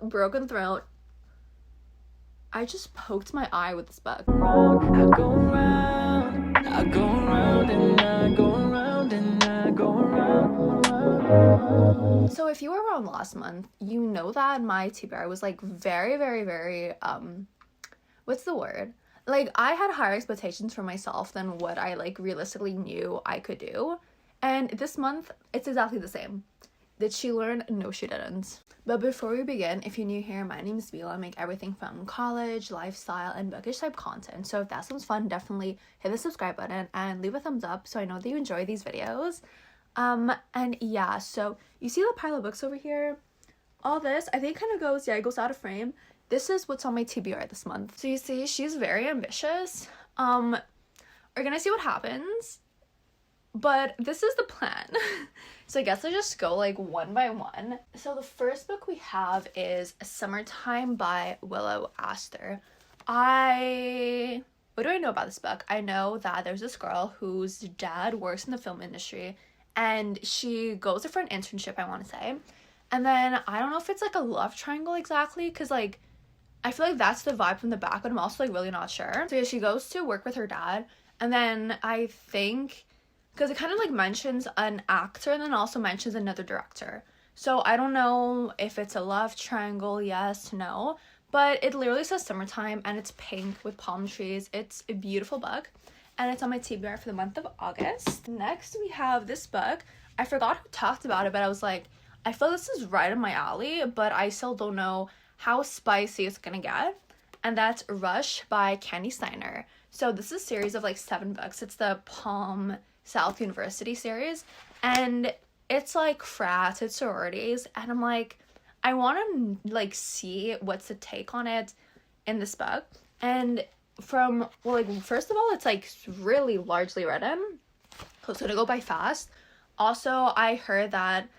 Broken throat. I just poked my eye with this book. I go round, I go round and I go round and I go round. So if you were around last month, you know that my TBR was like very, very, very, what's the word? Like, I had higher expectations for myself than what I like realistically knew I could do. And this month, it's exactly the same. Did she learn? No, she didn't. But before we begin, if you're new here, my name is Mila. I make everything from college, lifestyle, and bookish type content. So if that sounds fun, definitely hit the subscribe button and leave a thumbs up so I know that you enjoy these videos. And yeah, so you see the pile of books over here? All this, I think kind of goes, it goes out of frame. This is what's on my TBR this month. So you see, she's very ambitious. We're gonna see what happens. But this is the plan. So I guess I just go like one by one. So the first book we have is Summertime by Willow Astor. What do I know about this book? I know that there's this girl whose dad works in the film industry and she goes there for an internship, I want to say. And then I don't know if it's like a love triangle exactly, because like I feel like that's the vibe from the back, but I'm also like really not sure. So yeah, she goes to work with her dad, and then I think, because it kind of like mentions an actor and then also mentions another director. So I don't know if it's a love triangle, yes, no. But it literally says summertime and it's pink with palm trees. It's a beautiful book. And it's on my TBR for the month of August. Next we have this book. I forgot who talked about it, but I was like, I feel this is right in my alley, but I still don't know how spicy it's gonna get. And that's Rush by Candy Steiner. So this is a series of like 7 books. It's the Palm South University series, and it's like frats, it's sororities, and I'm like, I want to like see what's the take on it in this book. And from, well, like, first of all, it's like really largely written, so it's gonna go by fast. Also, I heard that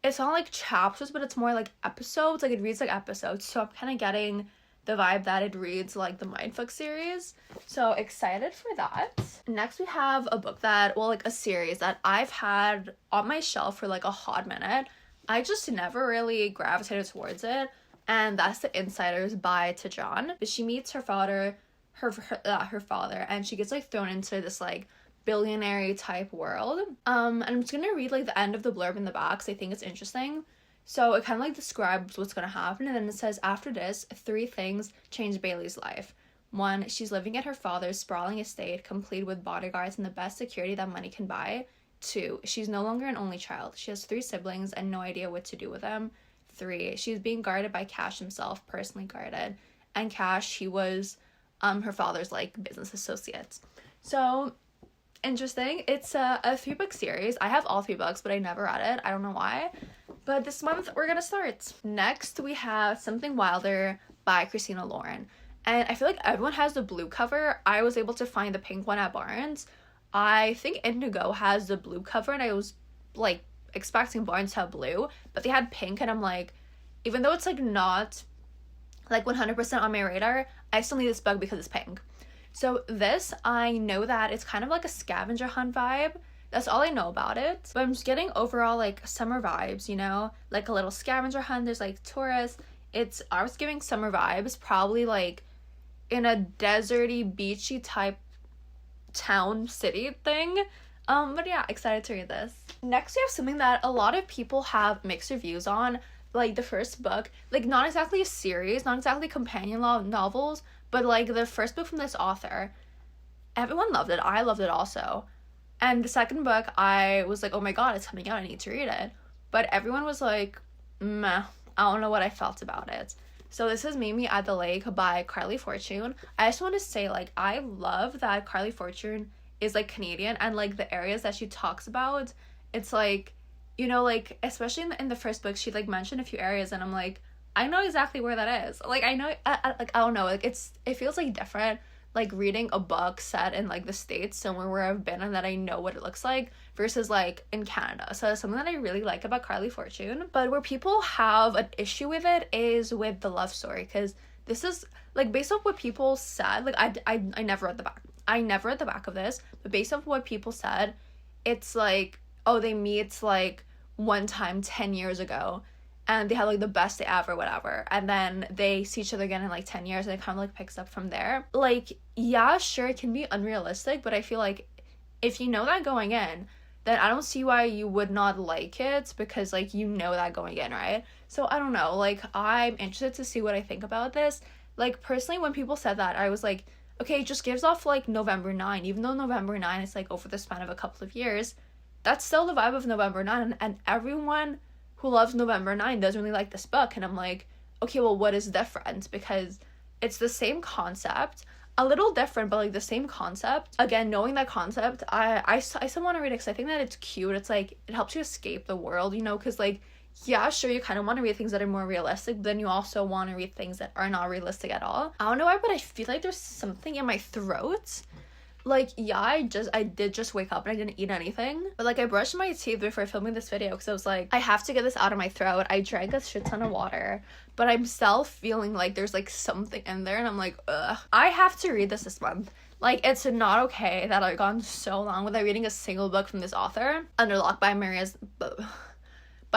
it's not like chapters, but it's more like episodes, like it reads like episodes, so I'm kind of getting the vibe that it reads like the Mindfuck series. So excited for that. Next we have a book that, well, like a series that I've had on my shelf for like a hot minute. I just never really gravitated towards it, and that's The Insiders by Tajan. She meets her father, her father, and she gets like thrown into this like billionaire type world. And I'm just gonna read like the end of the blurb in the back because I think it's interesting. So it kind of like describes what's going to happen, and then it says, after this, 3 things changed Bailey's life. 1, she's living at her father's sprawling estate, complete with bodyguards and the best security that money can buy. 2, she's no longer an only child. She has 3 siblings and no idea what to do with them. 3, she's being guarded by Cash himself, personally guarded. And Cash, he was her father's like business associate. So interesting. It's a 3-book series. I have all 3 books, but I never read it. I don't know why. But this month, we're gonna start. Next, we have Something Wilder by Christina Lauren. And I feel like everyone has the blue cover. I was able to find the pink one at Barnes. I think Indigo has the blue cover, and I was, like, expecting Barnes to have blue. But they had pink, and I'm like, even though it's, like, not, like, 100% on my radar, I still need this book because it's pink. So this, I know that it's kind of like a scavenger hunt vibe. That's all I know about it. But I'm just getting overall like summer vibes, you know? Like a little scavenger hunt. There's like tourists. I was giving summer vibes, probably like in a deserty, beachy type town city thing. But yeah, excited to read this. Next we have something that a lot of people have mixed reviews on. Like the first book, like not exactly a series, not exactly companion novels, but like the first book from this author. Everyone loved it. I loved it also. And the second book, I was like, oh my god, it's coming out, I need to read it. But everyone was like, meh, I don't know what I felt about it. So this is Meet Me at the Lake by Carly Fortune. I just want to say, like, I love that Carly Fortune is, like, Canadian, and, like, the areas that she talks about, it's, like, you know, like, especially in the first book, she, like, mentioned a few areas, and I'm like, I know exactly where that is. Like, I know, I don't know, like, it feels, like, different, like reading a book set in like the States, somewhere where I've been and that I know what it looks like, versus like in Canada. So that's something that I really like about Carly Fortune. But where people have an issue with it is with the love story, because this is like based off what people said. Like I never read the back. I never read the back of this, but based off what people said, it's like, oh, they meet like one time 10 years ago, and they had like the best day ever, whatever, and then they see each other again in like 10 years, and it kind of like picks up from there. Like, yeah, sure, it can be unrealistic, but I feel like if you know that going in, then I don't see why you would not like it, because like you know that going in, right? So I don't know, like I'm interested to see what I think about this. Like personally, when people said that, I was like, okay, it just gives off like November 9, even though November 9 is like over the span of a couple of years, that's still the vibe of November 9, and everyone who loves November 9 doesn't really like this book. And I'm like, okay, well, what is different? Because it's the same concept, a little different, but like the same concept. Again, knowing that concept, I still want to read it because I think that it's cute. It's like, it helps you escape the world, you know, because like, yeah, sure, you kind of want to read things that are more realistic, but then you also want to read things that are not realistic at all. I don't know why, but I feel like there's something in my throat. Like, yeah, I did just wake up and I didn't eat anything, but like I brushed my teeth before filming this video because I was like, I have to get this out of my throat. I drank a shit ton of water, but I'm still feeling like there's like something in there, and I'm like, ugh, I have to read this month. Like, it's not okay that I've gone so long without reading a single book from this author. Underlocked by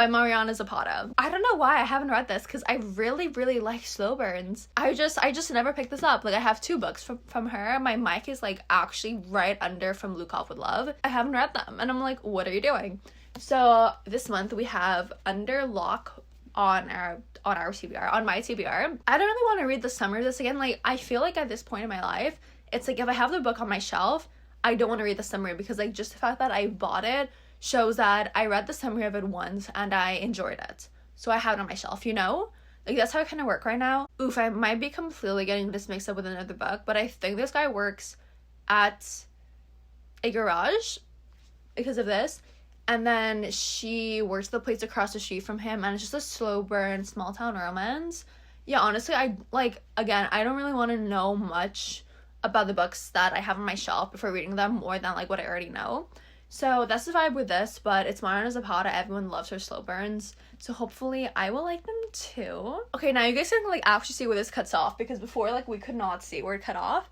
Mariana Zapata. I don't know why I haven't read this, because I really, really like slow burns. I just never picked this up. Like, I have 2 books from her. My mic is like actually right under From Luke Off With Love. I haven't read them, and I'm like, what are you doing? So this month we have Under Lock on our TBR, on my TBR. I don't really want to read the summary of this again. Like, I feel like at this point in my life, it's like if I have the book on my shelf, I don't want to read the summary, because like just the fact that I bought it shows that I read the summary of it once and I enjoyed it. So I have it on my shelf, you know? Like, that's how I kind of work right now. Oof, I might be completely getting this mixed up with another book, but I think this guy works at a garage because of this. And then she works the place across the street from him, and it's just a slow burn, small town romance. Yeah, honestly, I don't really want to know much about the books that I have on my shelf before reading them, more than like what I already know. So that's the vibe with this, but it's Mariana Zapata. Everyone loves her slow burns, so hopefully I will like them too. Okay, now you guys can like actually see where this cuts off, because before like we could not see where it cut off.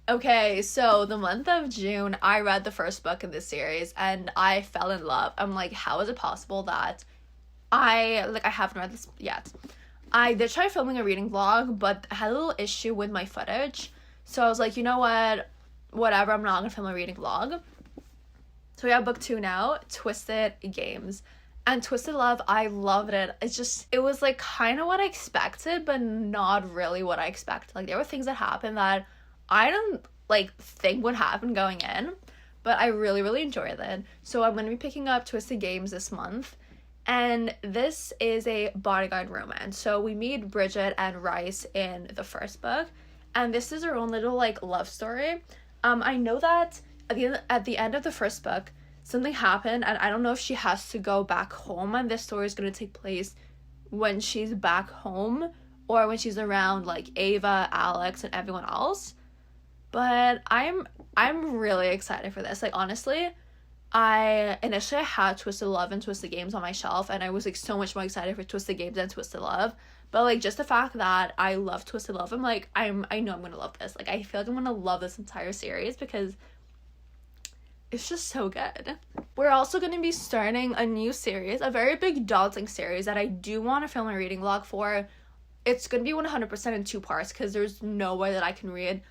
Okay, so the month of June, I read the first book in this series and I fell in love. I'm like, how is it possible that I haven't read this yet? I did try filming a reading vlog, but I had a little issue with my footage. So I was like, you know what? Whatever, I'm not gonna film a reading vlog. So we have book 2 now, Twisted Games. And Twisted Love, I loved it. It was like kind of what I expected, but not really what I expected. Like, there were things that happened that I didn't like think would happen going in, but I really, really enjoyed it. So I'm going to be picking up Twisted Games this month. And this is a bodyguard romance. So we meet Bridget and Rice in the first book, and this is her own little like love story. I know that at the end of the first book, something happened, and I don't know if she has to go back home, and this story is going to take place when she's back home or when she's around like Ava, Alex, and everyone else. But I'm really excited for this. Like, honestly, I initially had Twisted Love and Twisted Games on my shelf, and I was like so much more excited for Twisted Games than Twisted Love. But like, just the fact that I love Twisted Love, I'm like, I know I'm gonna love this. Like, I feel like I'm gonna love this entire series because it's just so good. We're also going to be starting a new series, a very big daunting series that I do want to film a reading vlog for. It's going to be 100% in 2 parts, because there's no way that I can read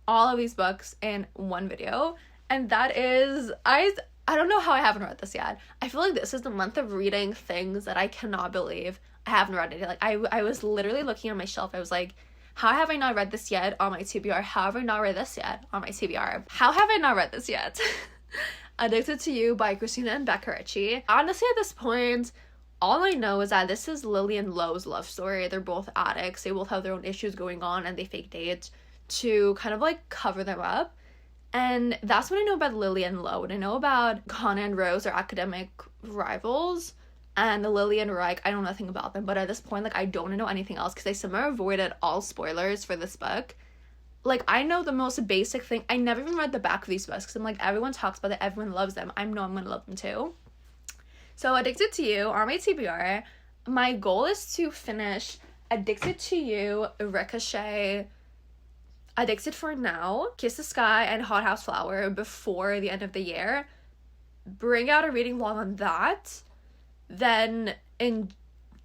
all of these books in one video. And that is, I don't know how I haven't read this yet. I feel like this is the month of reading things that I cannot believe I haven't read it. Like, I was literally looking on my shelf. I was like, how have I not read this yet on my TBR? How have I not read this yet on my TBR? How have I not read this yet? Addicted to You by Christina and Becca Ritchie. Honestly, at this point, all I know is that this is Lily and Lo's love story. They're both addicts. They both have their own issues going on, and they fake date to kind of like cover them up. And that's what I know about Lily and Lo. What I know about Connor and Rose are academic rivals, and Lily and Reich, I know nothing about them. But at this point, like, I don't know anything else, because I somehow avoided all spoilers for this book. Like, I know the most basic thing. I never even read the back of these books, because I'm like, everyone talks about it, everyone loves them. I know I'm gonna love them too. So Addicted to You on my TBR. My goal is to finish Addicted to You, Ricochet, Addicted for Now, Kiss the Sky, and Hot House Flower before the end of the year. Bring out a reading vlog on that. Then in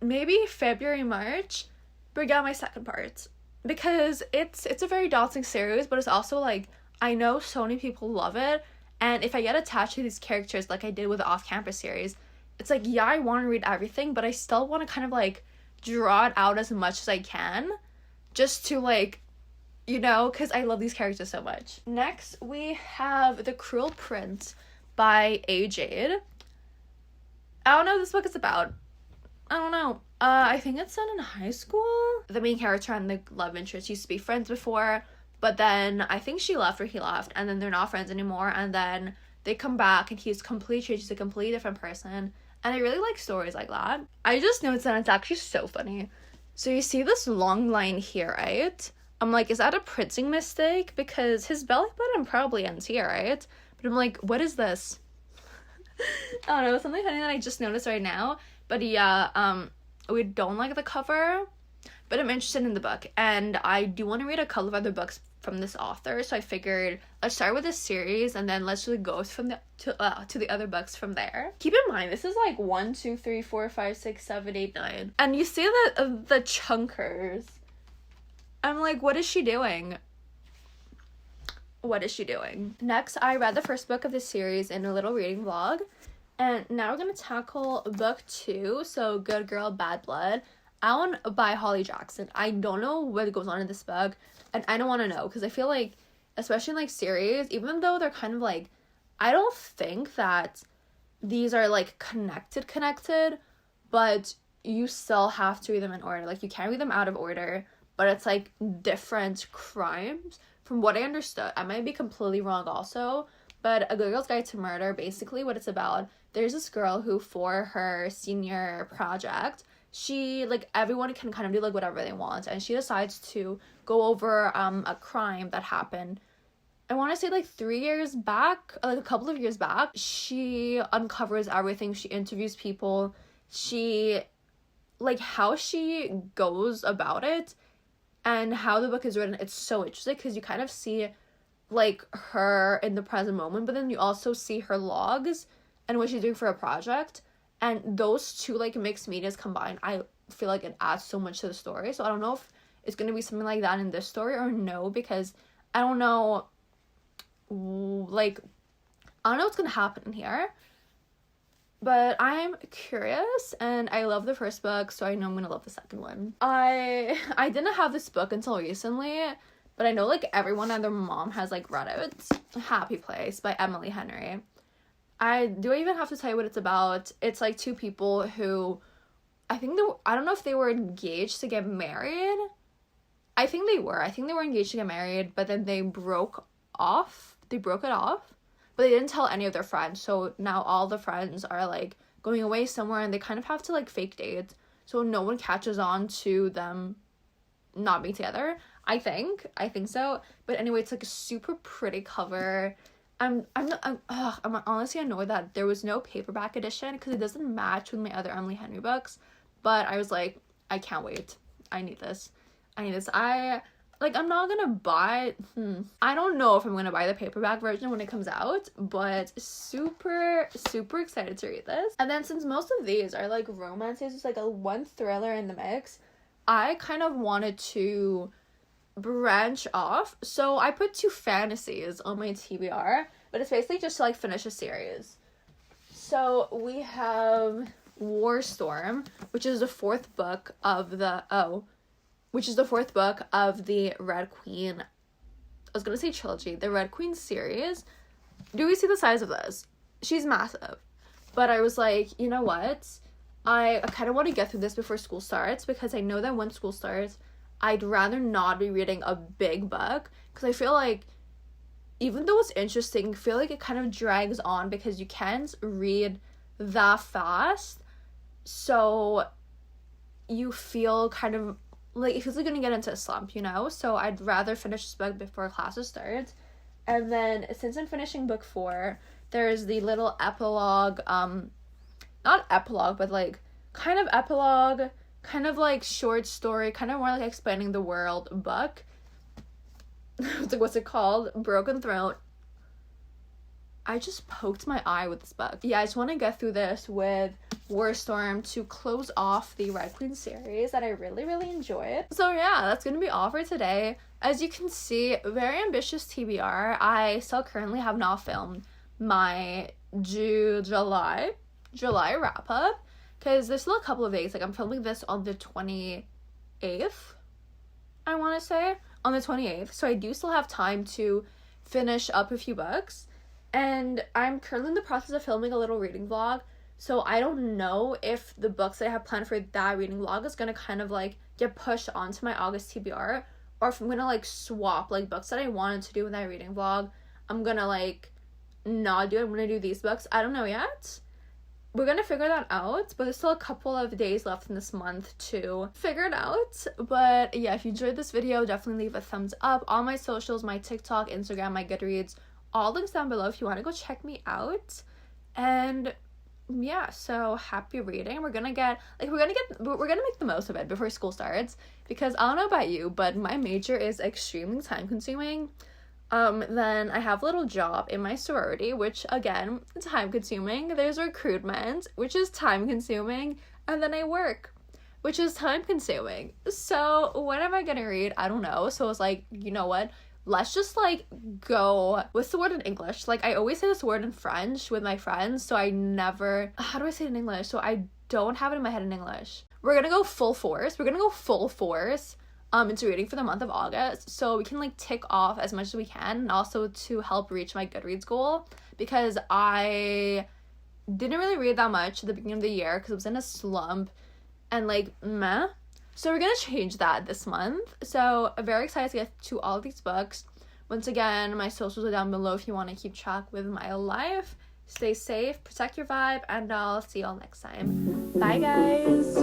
maybe February, March, bring out my second part. Because it's a very daunting series, but it's also like, I know so many people love it, and if I get attached to these characters like I did with the off-campus series, it's like, yeah, I want to read everything, but I still want to kind of like draw it out as much as I can, just to like, you know, because I love these characters so much. Next, we have The Cruel Prince by A. Jade. I don't know what this book is about. I don't know. I think it's set in high school. The main character and the love interest used to be friends before, but then I think she left or he left, and then they're not friends anymore, and then they come back and he's completely changed. He's a completely different person, and I really like stories like that. I just noticed that it's actually so funny. So you see this long line here, right? I'm like, is that a printing mistake? Because his belly button probably ends here, right? But I'm like, what is this? I don't know, something funny that I just noticed right now. But yeah, we don't like the cover, but I'm interested in the book, and I do want to read a couple of other books from this author, so I figured let's start with this series, and then let's really go from to the other books from there. Keep in mind, this is like 1, 2, 3, 4, 5, 6, 7, 8, 9. And you see the chunkers. I'm like, what is she doing? What is she doing? Next, I read the first book of this series in a little reading vlog. And now we're going to tackle book 2, so Good Girl, Bad Blood, out by Holly Jackson. I don't know what goes on in this book, and I don't want to know, because I feel like, especially in, like, series, even though they're kind of, like, I don't think that these are, like, connected, but you still have to read them in order. Like, you can't read them out of order, but it's, like, different crimes. From what I understood, I might be completely wrong also, but A Good Girl's Guide to Murder, basically what it's about, there's this girl who, for her senior project, she, like, everyone can kind of do, like, whatever they want, and she decides to go over a crime that happened, I want to say, like, 3 years back, like, a couple of years back. She uncovers everything, she interviews people, she, like, how she goes about it, and how the book is written, it's so interesting, because you kind of see, like, her in the present moment, but then you also see her logs and what she's doing for a project, and those two, like, mixed medias combined, I feel like it adds so much to the story. So I don't know if it's gonna be something like that in this story or no, because I don't know, like, I don't know what's gonna happen in here, but I'm curious, and I love the first book, so I know I'm gonna love the second one. I didn't have this book until recently, but I know, like, everyone and their mom has, like, read it. Happy Place by Emily Henry. I even have to tell you what it's about. It's, like, two people who, I don't know if they were engaged to get married. I think they were engaged to get married, but then they broke it off, but they didn't tell any of their friends, so now all the friends are, like, going away somewhere, and they kind of have to, like, fake date, so no one catches on to them not being together. I think so. But anyway, it's, like, a super pretty cover. I'm honestly annoyed that there was no paperback edition, because it doesn't match with my other Emily Henry books, but I was like, I can't wait. I need this. I'm not gonna buy, I don't know if I'm gonna buy the paperback version when it comes out, but super, super excited to read this. And then since most of these are, like, romances, it's, like, a one thriller in the mix, I kind of wanted to branch off, so I put 2 fantasies on my TBR, but it's basically just to, like, finish a series. So we have War Storm, which is the 4th book of the Red Queen, I was gonna say trilogy, the Red Queen series. Do we see the size of this? She's massive. But I was like, you know what? I kind of want to get through this before school starts, because I know that when school starts, I'd rather not be reading a big book, because I feel like, even though it's interesting, I feel like it kind of drags on, because you can't read that fast, so you feel kind of, like, it feels like you're gonna get into a slump, you know? So I'd rather finish this book before classes start. And then, since I'm finishing book 4, there's the little epilogue, not epilogue, but, like, kind of epilogue, kind of, like, short story, kind of more like expanding the world book. It's like, what's it called? Broken Throat. I just poked my eye with this book. Yeah, I just want to get through this with War Storm to close off the Red Queen series that I really, really enjoyed. So yeah, that's gonna be all for today. As you can see, very ambitious TBR. I still currently have not filmed my July wrap up because there's still a couple of days. Like, I'm filming this on the 28th, I want to say, on the 28th, so I do still have time to finish up a few books. And I'm currently in the process of filming a little reading vlog, so I don't know if the books that I have planned for that reading vlog is gonna kind of like get pushed onto my August TBR, or if I'm gonna like swap like books that I wanted to do in that reading vlog, I'm gonna like not do it. I'm gonna do these books. I don't know yet. We're gonna figure that out, but there's still a couple of days left in this month to figure it out. But yeah, if you enjoyed this video, definitely leave a thumbs up. All my socials, my TikTok, Instagram, my Goodreads, all links down below if you want to go check me out. And yeah, so happy reading. We're gonna make the most of it before school starts, because I don't know about you, but my major is extremely time consuming. Then I have a little job in my sorority, which again, time consuming. There's recruitment, which is time consuming, and then I work, which is time consuming. So when am I gonna read? I don't know. So I was like, you know what? Let's just like go, what's the word in English? Like, I always say this word in French with my friends, so I never, how do I say it in English? So I don't have it in my head in English. We're gonna go full force. Into reading for the month of August, so we can like tick off as much as we can, and also to help reach my Goodreads goal, because I didn't really read that much at the beginning of the year because I was in a slump and like meh. So we're gonna change that this month. So I'm very excited to get to all of these books. Once again, my socials are down below if you want to keep track with my life. Stay safe, protect your vibe, and I'll see y'all next time. Bye guys.